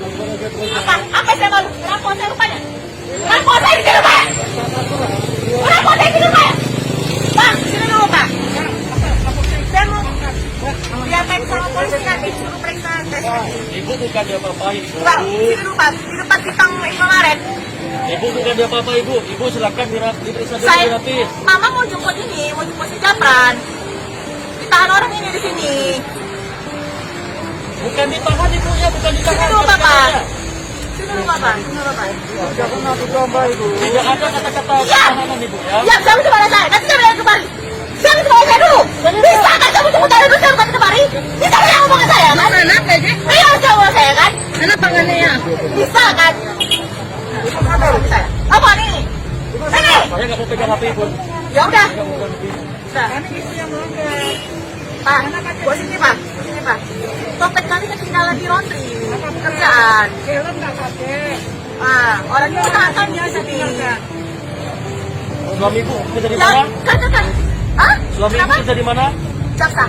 Apa saya malu? Rampok saya rupanya. Rampok saya di rumah. Rampok saya di rumah. Bang, sini dulu Pak. Saya mau diapain sama polisi nanti suruh periksa tes. Ibu bukan dia apa-apain. Bang, sini dulu Pak. Di depan kitang kemarin. Ibu bukan dia apa-apa ibu. Ibu silakan diperiksa dulu Saya, gratis. Mama mau jemput ini, mau jemput si Japran. Ditahan orang ini di sini. Bukan ditahan ibunya, bukan ditahan. Sini dulu Bapak. Sini dulu Bapak. Sini dulu Bapak. Tidak ada kata-kata Iya. tahanan ibu ya. Ya, kamu kemana saya? Nanti saya balik kembali. Saya kembali saya dulu. Bisa kan kamu jemput saya dulu, saya bukan kembali? Bisa kan kamu omongan saya kan? Kenapa aja? Iya, saya omongan saya kan? Kenapa ngannya? Bisa kan? Apa nih? Ini. Saya nggak mau pegang HP ibu. Ya udah. Udah. Pak, buat sini Pak. Sini Pak. Dompet kami ketinggalan di laundry. Pekerjaan. Helm nggak pakai. Orang itu tahan di sini. Suami ibu kerja di Ya, mana? kan. Hah? Suami ibu Kenapa? kerja di mana? Jaksa.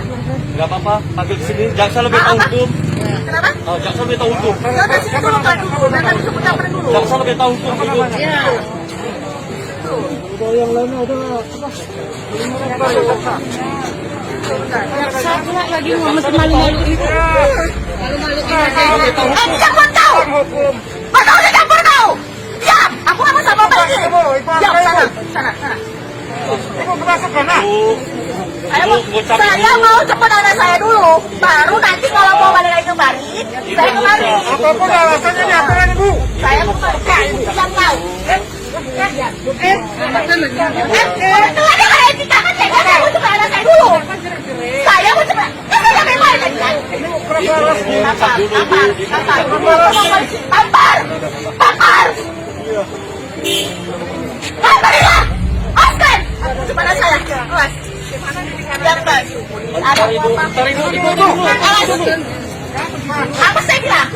Nggak apa-apa, panggil ke sini. Jaksa lebih tahu Apa? hukum. Kenapa? Oh, jaksa lebih tahu hukum. Ya udah sini dulu Pak dulu. Nanti aku jemput Japran dulu. Jaksa lebih tahu hukum ibu. Iya. Yang lainnya ada apa? Saya pula lagi mau masih malu-malu itu. Malu-malu ini. Campur kau! Masa udah campur kau! Diam! Aku nggak mau sama apa ini! Diam, sana. Ibu kemasukan ah? Saya mau jemput anak saya dulu. Baru nanti kalau mau balik lagi kembali, saya kembali. Apapun alasannya diapain ibu? Saya mau kembali. Diam kau! Itu ada kayak kita kan saya mau jemput anak saya dulu. Saya mau jemput. Saya sampai balik lagi kan? Tampar! Tamparilah! Oscar! Kepada saya, awas. Diam guys. Ada Bentar ibu. awas. Apa saya bilang?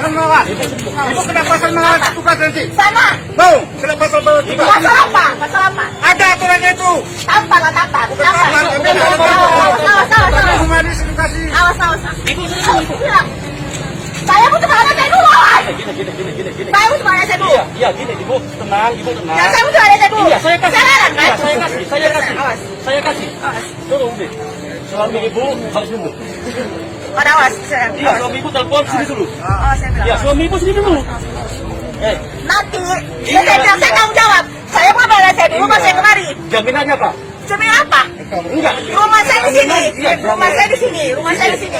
Ibu kena pasal melanggar tugas nanti. Sana. Mau kena pasal melanggar tugas. Pasal apa? Pasal apa? Ada aturannya itu. Tampar lah, tampar. Humanis edukasi. Awas. Bilang. Saya butuh anak saya dulu, awas. Gini. Saya butuh anak saya dulu. Iya, gini ibu. Tenang, ibu tenang. Ya, saya butuh anak saya dulu. Iya, saya kasih. Saya kan? Iya, saya kasih. Awas. Tolong deh. Suami ibu harus nunggu. Ada awas. Saya. Iya, suami ibu telepon sini dulu. Oh, saya bilang. Iya, suami ibu sini dulu. Nanti, saya bilang, saya tanggung jawab. Saya mau bayar saya dulu, baru saya kemari. Jaminannya apa? Jamin apa? Enggak. Rumah saya di sini. Iya, Rumah saya di sini. Rumah saya di sini.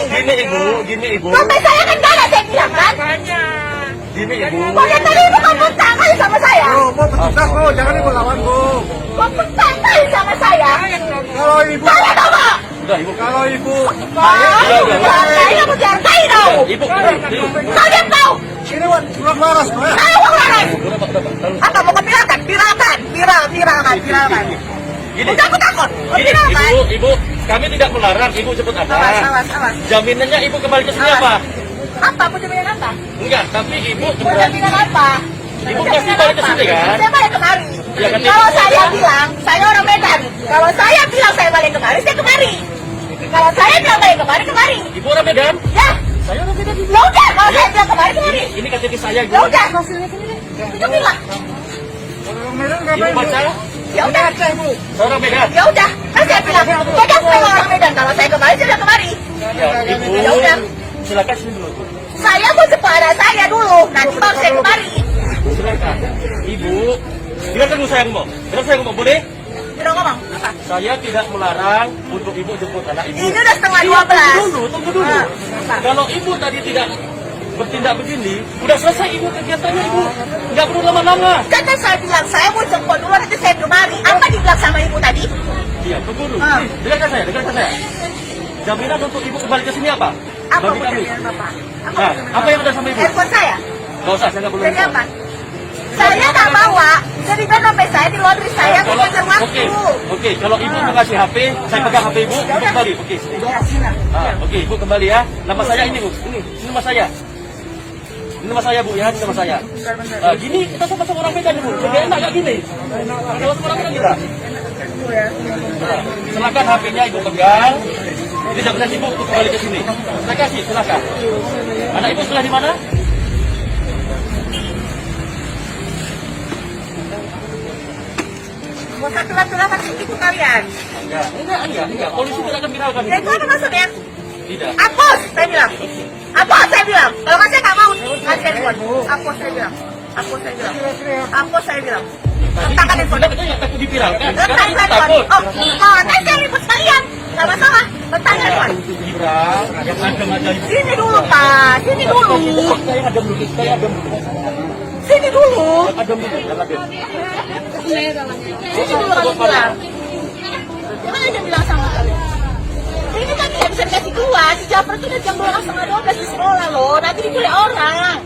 Gini ibu. Dompet saya kan gak ada, saya bilang kan? Gini ibu. Pokoknya tadi itu kamu tanggal sama saya. Mau petugas kok, jangan ibu lawan bu. Kamu tanggal sama saya. Kalau ibu, Saya tahu Pak. Udah ibu. kalau ibu, Saya mau dihargai tahu. Ibu. Kalian tahu. ini kurang waras bu ya. Saya uang laras. Apa mau kepirakan? Viralkan. Gini. Udah aku takut. Gini, Viralkan. ibu, kami tidak melarang ibu jemput Awas. anak. Jaminannya ibu kembali ke sini apa? Apa? Mau jaminan apa? Enggak, tapi ibu Mau jaminan apa? Ibu pasti balik ke sini kan? Saya balik kemari. Ya, kan, Kalau Ibu. saya bilang, saya orang Medan. Kalau saya bilang saya balik kemari, saya kemari. Kalau saya bilang balik kemari. Ibu orang Medan? Ya, Saya orang Medan ibu. ya udah. Kalau saya bilang kemari. Ini KTP saya ibu. Ya udah. Tunjukinlah. Kalau Medan nggak Ibu main bu. baca? Ya udah. Saya orang Medan. Ya udah. Kan saya bilang, pegang sama orang Medan. Kalau saya kemari, saya bilang kemari. Ya, ibu. Ya udah. Silakan sini dulu. Saya mau jemput anak saya dulu. Nanti baru saya kemari. Silakan. Ibu. Silakan dulu saya ngomong. Boleh? Tidak ngomong. Apa? Saya tidak melarang untuk ibu jemput anak ibu. Ini udah setengah Iya, 12. Tunggu dulu. Kalau ibu tadi tidak bertindak begini, udah selesai ibu kegiatannya ibu. Nggak perlu lama-lama. Kan saya bilang, saya mau jemput dulu, nanti saya kemari. Apa dibilang sama ibu tadi? Iya, tunggu dulu. Dengarkan saya. Jaminan untuk ibu kembali ke sini apa? Apa Bagi mau kami. jaminan Bapak? Nah, apa yang ada sama ibu? Handphone saya? Nggak usah, saya nggak perlu. Jadi apa? Saya nggak bawa. Jadi kan dompet saya di laundry saya, Kalau- kejar waktu. Oke, kalau ibu mau kasih HP, saya pegang HP ibu kembali. Oke, sini. Ya, silakan. Oke, ibu kembali ya. Nama saya ini bu, ini nama saya. Ini nama saya bu ya, ini nama saya. Gini kita sama-sama orang Medan bu, jadi enak gak gini? Kalau sama orang Medan kita. Silakan HP-nya ibu pegang. Tidak bisa sibuk untuk kembali ke sini. Saya kasih, silakan. Anak ibu sekolah di mana? Mau satu laki-laki itu kalian. Enggak. Polisi tidak akan viralkan Ya itu apa maksudnya? Tidak. Hapus, saya bilang. Hapus, saya bilang. Kalau nggak saya nggak mau kasih handphone. Hapus, saya bilang. Hapus, saya bilang. Hapus, saya bilang. Letakkan handphone. Sudah katanya takut diviralkan. Sekarang Letakkan ibu handphone. takut. Oh, nanti saya ribut sekalian. Nggak masalah. Letakkan handphone. Viral, yang adem aja ibu. Sini dulu, Pak. Sini dulu. Saya adem dulu. Sini dulu. Adem dulu, yang adem. Sini dulu kamu bilang. Gimana dia bilang sama kalian? Ini kan tidak bisa dikasih keluar. Si Jafar itu udah jam 11:30 di sekolah loh. Nanti diculik orang.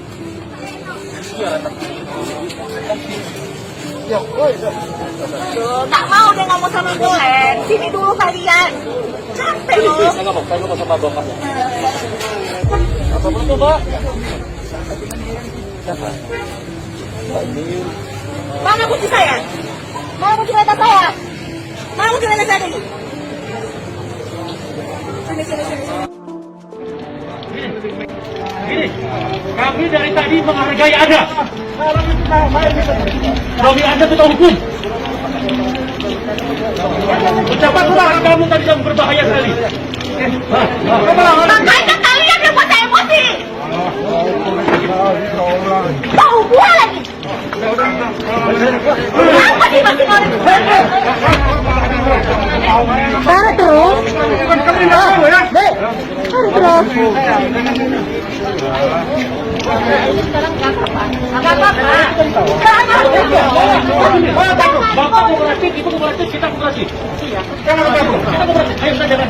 Loh, tak mau dia ngomong sama Golen. Sini dulu kalian. Capek loh. Saya ngomong sama bapaknya. Apa itu, Pak? Mana kunci saya? Mana kunci kereta saya? Mana kunci kereta saya ini? Sini. Gini, kami dari tadi menghargai Anda. Kami Anda itu tahu hukum. Ucapan kurang kamu tadi yang berbahaya sekali. Makanya kalian yang buat saya emosi. Tahu gua lagi. Kenapa sih masih mau Taruh terus. Taruh terus. Bapak kooperatif, ibu kooperatif, kita kooperatif. Jangan bergabung. Kita kooperatif. Ayo kita jangan.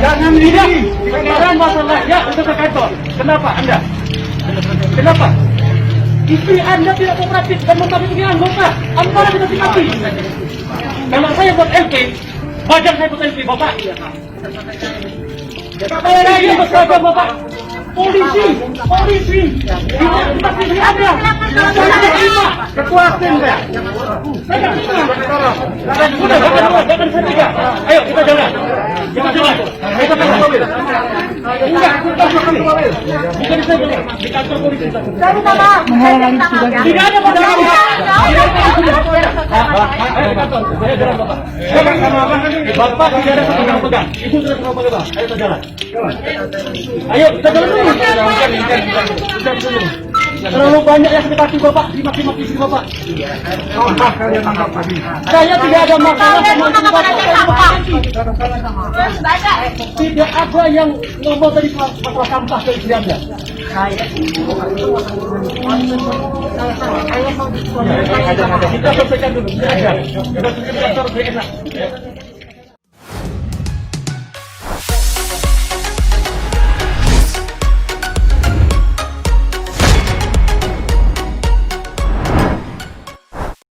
Jangan ini. Sekarang masalahnya untuk ke kantor. Kenapa Anda? Kenapa? Istri Anda tidak kooperatif dan mencari ini anggota. Anda tidak dikasih. Kalau saya buat LP, wajar saya buat LP, Bapak. Saya bersabar, Bapak. Polisi. Tidak istri Anda. Saya terima. Ketua tim saya. Saya terima. Sudah, bahkan saya tidak. Ayo kita jalan. Kita jalan. Kita jalan mobil. Enggak, kita jalan mobil. Bukan saya jalan. Di kantor polisi. Saya minta maaf. Tidak ada pada kamu. Ayo ke kantor. Saya jalan, Bapak. Bapak tidak ada pegang-pegang. Ibu sudah sama pegang. Ayo kita jalan. Ayo kita jalan dulu. Terlalu banyak yang mendekati Bapak, dimaki-maki istri Bapak. Saya tidak ada masalah sama istri Bapak. Tidak ada yang ngomong tadi masalah sampah ke istri Anda. Kita selesaikan dulu. Kita selesaikan kantor, enak.